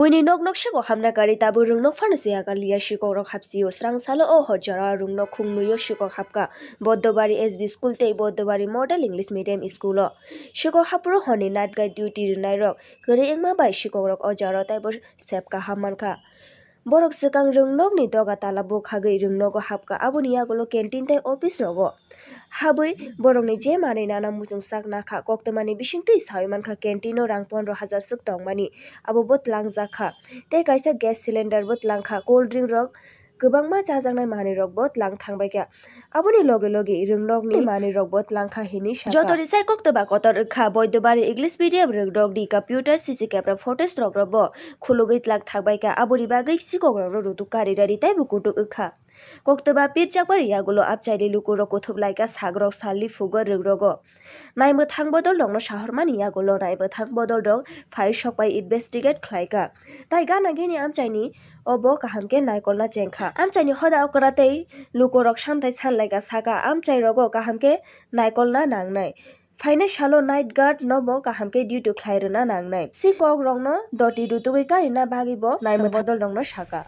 Wini nok nok shiko hamna kari tabu rung nok farnasi aga liya shiko rok hapsiyo srang salo o hojara rung nok khungnuyo shiko hapka Boddobari SB School te Boddobari Model English Medium School o shiko hapro honi night guide duty rinai rok kari engma bai shiko rok ojaro tai bo sepka hamanka borok sekang rung nok ni doga tala bo khagei rung nok hapka aboni yagulo canteen tai office rogo habui borok ni je mani nana muchung sak nakha koktemani bisingtui saiman kha canteen o rang 15,000 suk tongmani abo botlang jakha tei kaisa gas cylinder botlang kha cold drink rok kwbangma chajaknai manui rok botlang thangbai kha aboni loge loge rungnok ni manui rok botlang kha hini saka jotori sai koktoba kotor kha Boddobari English medium rok di computer CC camera photos rok bo khulugui tlak thangbai kha aboni bagui sikok rok rutu kari rari tai bukutu kha koktoba pitjakbari yagulo apchaili lukuro kothuplaika sagrok salli fugo rokrogo naimo thangbodol rokno shahormani yagulo naimo thangbodol rok phai sokpai investigate khlaika tai gana gini amchaini obo kahamke naikolna chengkha amchaini hoda okratei lukorok samtai sanlaika saka amchai rogo kahamke naikolna nangnai Faina shalo night guard nobo kahamke duty khlairuna nangnai sikok rokno doti rutugui karina bagibo naimo bodol rokno saka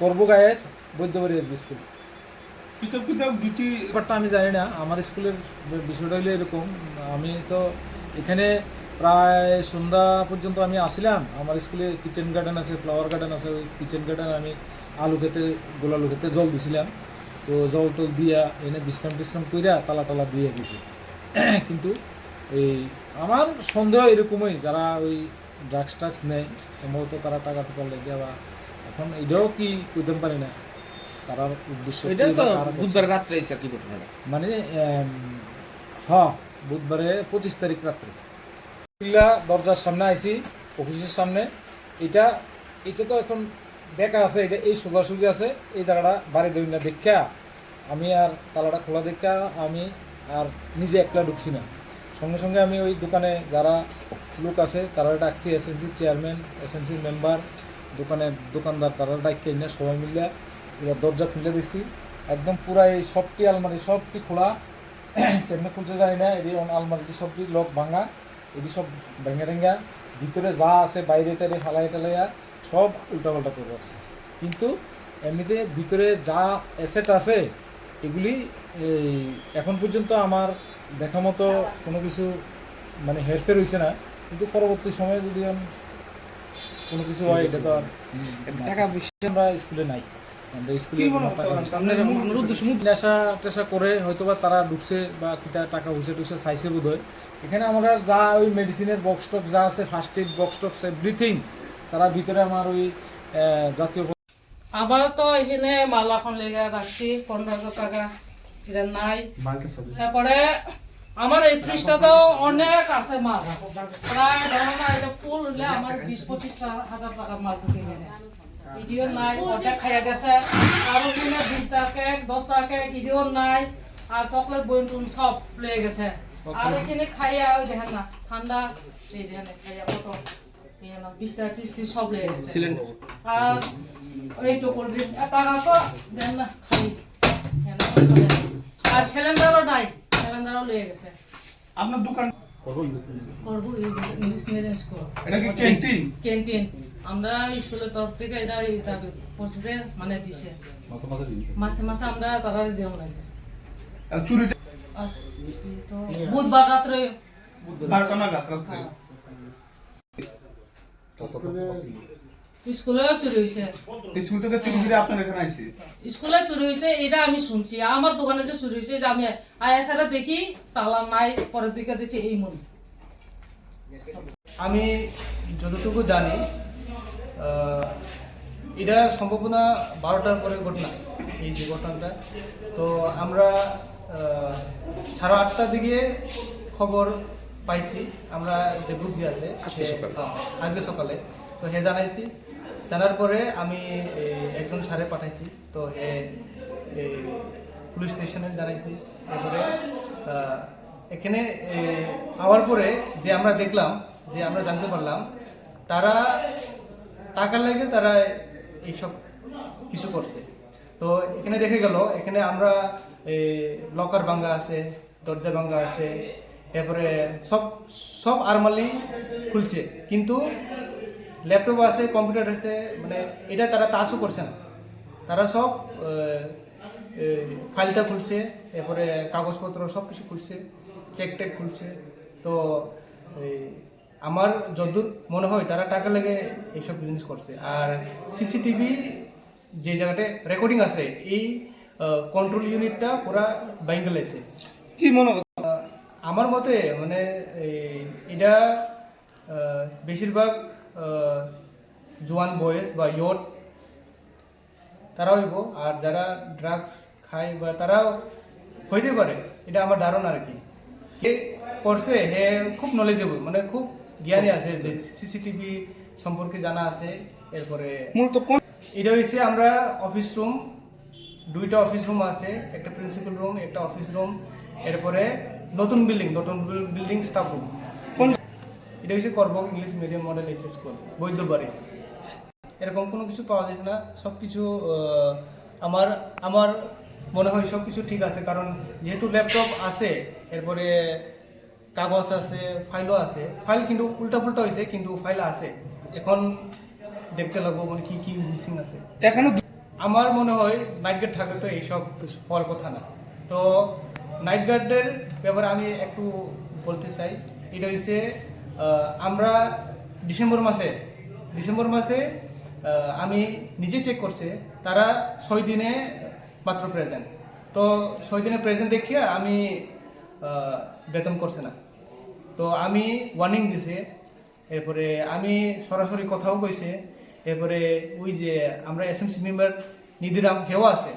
করবো guys Baidyabari SB school পৃথক দুটি ব্যাপারটা আমি জানি না আমার স্কুলের বিষয়টা হলো এরকম আমি তো এখানে প্রায় সন্ধ্যা পর্যন্ত আমি আসিলাম আমার স্কুলে কিচেন গার্ডেন আছে ফ্লাওয়ার গার্ডেন আছে ওই কিচেন গার্ডেন আমি আলু খেতে গোলালু খেতে জল দিছিলাম তো জল টল দিয়া এনে বিশ্রাম কইরা তালা দিয়ে গেছি কিন্তু এই আমার সন্দেহ এরকমই যারা ওই ড্রাগস নেয় সম্ভবত তারা টাকা টুকা লেগে বা এখন এটাও কি কইতে পারি না তার উদ্দেশ্য এটা তো বুধবার রাত্রে এসে কি ঘটনা মানে বুধবারে 25 তারিখ রাত্রে দরজার সামনে আইছি অফিসের সামনে এটা তো এখন বেকা আছে এটা এই সোজাসুজি আছে এই জায়গাটা বাড়ি দেবেন না দেখা আমি আর তালাটা খোলা দেখা আমি আর নিজে একলা ঢুকছি না সঙ্গে সঙ্গে আমি ওই দোকানে যারা লোক আছে তারা ডাকছি এসএমসি চেয়ারম্যান এসএমসি মেম্বার দোকানদার তারা ডাইকে না সবাই মিলে এবার দরজা খুলে দিচ্ছি একদম পুরা এই সবটি আলমারি সবটি খোলা কেমনে খুলছে জানি না এটি আলমারিটি সবটি লক ভাঙা এটি সব ভেঙা ভিতরে যা আছে বাইরে টাইরে হালাই টালাইয়া সব উল্টাপাল্টা করে রাখছে কিন্তু এমনিতে ভিতরে যা অ্যাসেট আছে এগুলি এখন পর্যন্ত আমার দেখা মতো কোনো কিছু মানে হেরফের হয়েছে না কিন্তু পরবর্তী সময়ে যদি কোনো কিছু হয় এটা তো টাকা বেশি আমরা স্কুলে নাই আমরা স্কুলে নেশা টেশা করে হয়তোবা তারা ঢুকছে বা কিটা টাকা টুসে চাইছে বোধ হয় এখানে আমরা যা ওই মেডিসিনের বক্স টক যা আছে ফার্স্ট এইড বক্স টক্স এভরিথিং তারা ভিতরে আমার ওই জাতীয় আবার তো এখানে মালাখন লেগে রাখছি 15,000 টাকা এটা নাই তারপরে আমার এই ফ্রিজটা তো অনেক আছে মাল প্রায় ধরো না এটা ফুল হলে আমার 20-25 হাজার টাকার মাল ঢুকে গেলে ইডিও নাই ওটা খাইয়া গেছে আর ওখানে 20 টাকা কেক 10 টাকা কেক ইডিও নাই আর চকলেট বইন সব লেগে গেছে আর এখানে খাইয়া ওই দেখেন না ঠান্ডা এই দেখেন খাইয়া কত 20 টাকা 30 সব লেগে গেছে আর এই তো কোল্ড ড্রিঙ্ক টাকা তো দেন না খাই আর সিলিন্ডারও নাই সিলিন্ডারও লেগে গেছে আপনার দোকান করবো ইংলিশ মিডিয়াম স্কুল এটা কি ক্যান্টিন আমরা স্কুলের তরফ থেকে এটা দাবি করছে মানে দিছে মাসে আমরা তারা দিও লাগে চুরিটা তো বুধবার রাত্রে স্কুলে চুরি হয়েছে স্কুল থেকে চুরি করে আপনার এখানে আইছে স্কুলে চুরি হয়েছে এটা আমি শুনছি আমার দোকানে যে চুরি হয়েছে এটা আমি আয়াসারা দেখি তালা নাই পরের দিকে দেখছি এই মন আমি যতটুকু জানি এটা সম্ভাবনা 12টার পরে ঘটনা এই যে ঘটনাটা তো আমরা 8:30টার দিকে খবর পাইছি আমরা যে গ্রুপ আছে আজকে সকালে তো হে জানাইছি জানার পরে আমি একজন স্যারে পাঠাইছি তো হে পুলিশ স্টেশনে জানাইছি এরপরে এখানে আওয়ার পরে যে আমরা দেখলাম যে আমরা জানতে পারলাম তারা টাকার লাগে তারা এইসব কিছু করছে তো এখানে দেখে গেল এখানে আমরা লকার ভাঙ্গা আছে দরজা ভাঙ্গা আছে এরপরে সব আরমালি খুলছে কিন্তু ল্যাপটপ আছে, কম্পিউটার আছে, মানে এটা তারা টাচও করছে না। তারা সব ফাইলটা খুলছে, এরপরে কাগজপত্র সব কিছু খুলছে, চেক টেক খুলছে। তো আমার যতদূর মনে হয় তারা টাকা লেগে এইসব বিজনেস করছে। আর সিসিটিভি যে জায়গাতে রেকর্ডিং আছে, এই কন্ট্রোল ইউনিটটা পুরা বাইঙ্গা লাগছে। কি মনে হয়? আমার মতে মানে এটা বেশিরভাগ জোয়ান বয়েজ বা ইয়ট তারা হইব, আর যারা ড্রাগস খায় বা তারাও হইতে পারে, এটা আমার ধারণা আর কি। কে করছে হে খুব নলেজেবল, মানে খুব জ্ঞানী আছে, যে সিসিটিভি সম্পর্কে জানা আছে। এরপরে মূলত কোন এটা হচ্ছে আমরা অফিস রুম, দুইটা অফিস রুম আছে, একটা প্রিন্সিপাল রুম, একটা অফিস রুম, এরপরে নতুন বিল্ডিং স্টাফ রুম। কোন এটা হচ্ছে করবক English medium model H school, Baidyabari. এরকম কোনো কিছু পাওয়া যাচ্ছে না। সব কিছু আমার মনে হয় সব কিছু ঠিক আছে, কারণ যেহেতু ল্যাপটপ আছে, এরপরে কাগজ আছে, ফাইলও আছে। ফাইল কিন্তু উল্টা পুল্টা হয়েছে, কিন্তু ফাইল আছে। এখন দেখতে লাগবো মানে কি কি মিসিং আছে। এখানে আমার মনে হয় নাইট গার্ড থাকলে তো এইসব হওয়ার কথা না। তো নাইট গার্ডের ব্যাপারে আমি একটু বলতে চাই। এটা হচ্ছে আমরা ডিসেম্বর মাসে আমি নিজে চেক করছে, তারা 6 দিনে মাত্র প্রেজেন্ট। তো 6 দিনে প্রেজেন্ট দেখিয়া আমি বেতন করছে না। তো আমি ওয়ার্নিং দিছে, এরপরে আমি সরাসরি কথাও কইছে। এরপরে ওই যে আমরা এসএমসি মেম্বার নিধিরাম হেও আছে,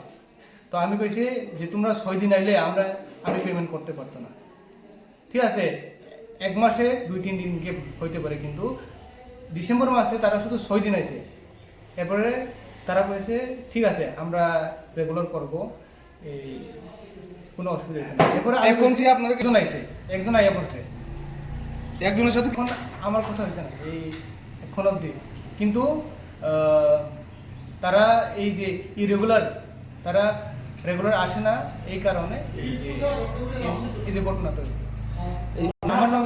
তো আমি কইছি যে তোমরা 6 দিন আইলে আমি পেমেন্ট করতে পারতো না। ঠিক আছে, 1 মাসে 2-3 দিন গেপ হইতে পারে, কিন্তু ডিসেম্বর মাসে তারা শুধু 6 দিন আছে। এরপরে তারা কইছে ঠিক আছে আমরা রেগুলার করব, এই কোনো অসুবিধা নেই। এরপরে এখন কি আপনারা একজন আইয়া পড়ছে, একজনের সাথে এখন আমার কথা হয়েছে না এই এখন অবধি। কিন্তু তারা এই যে তারা রেগুলার আসে না, এই কারণে এই যে ঘটনাটা হয়েছে। আমার নাম